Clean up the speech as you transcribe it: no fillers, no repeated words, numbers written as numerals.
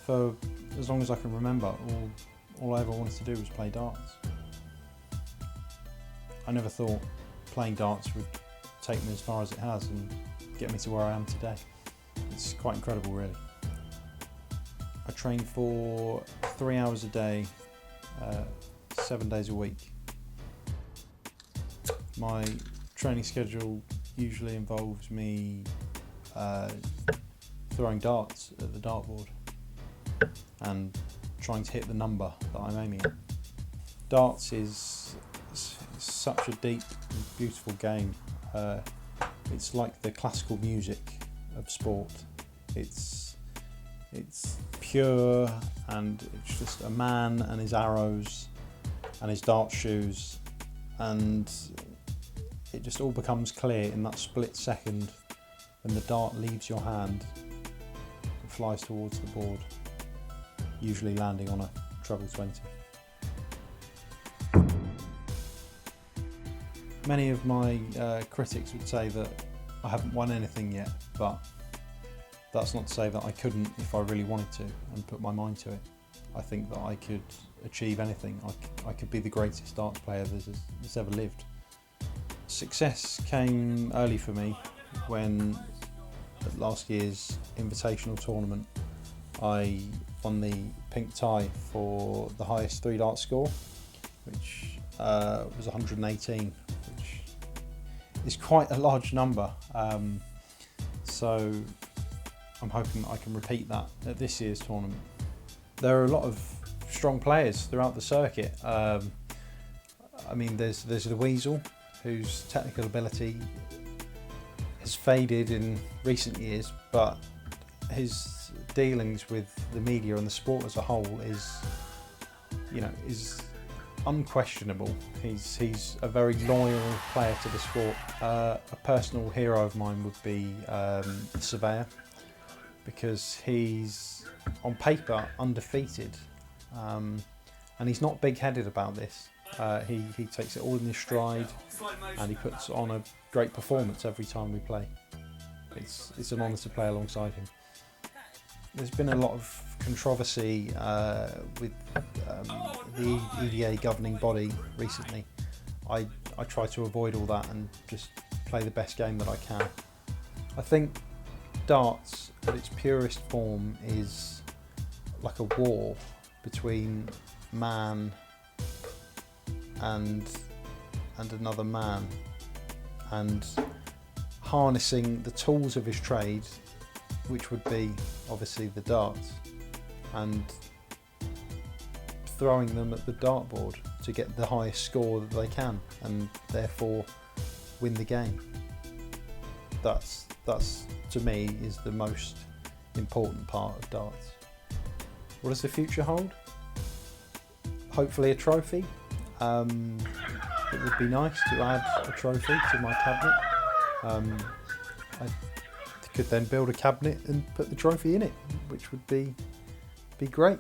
for as long as I can remember, all I ever wanted to do was play darts. I never thought playing darts would take me as far as it has and get me to where I am today. It's quite incredible, really. I train for 3 hours a day, 7 days a week. My training schedule usually involves me throwing darts at the dartboard and trying to hit the number that I'm aiming at. Darts is such a deep and beautiful game. It's like the classical music of sport. It's pure, and it's just a man and his arrows and his dart shoes, and it just all becomes clear in that split second when the dart leaves your hand and flies towards the board, usually landing on a treble 20. Many of my critics would say that I haven't won anything yet, but that's not to say that I couldn't if I really wanted to and put my mind to it. I think that I could achieve anything. I could be the greatest darts player that's ever lived. Success came early for me when, at last year's invitational tournament, I won the pink tie for the highest 3 dart score, which was 118, which is quite a large number. So I'm hoping that I can repeat that at this year's tournament. There are a lot of strong players throughout the circuit. I mean, there's the Weasel, whose technical ability has faded in recent years, but his dealings with the media and the sport as a whole is unquestionable. He's a very loyal player to the sport. A personal hero of mine would be Surveyor, because he's on paper undefeated, and he's not big-headed about this. He takes it all in his stride, and he puts on a great performance every time we play. It's an honour to play alongside him. There's been a lot of controversy with the EDA governing body recently. I try to avoid all that and just play the best game that I can. I think darts at its purest form is like a war between man and another man, and harnessing the tools of his trade, which would be obviously the darts, and throwing them at the dartboard to get the highest score that they can, and therefore win the game. That's to me is the most important part of darts. What does the future hold? Hopefully a trophy. It would be nice to add a trophy to my cabinet. I could then build a cabinet and put the trophy in it, which would be great.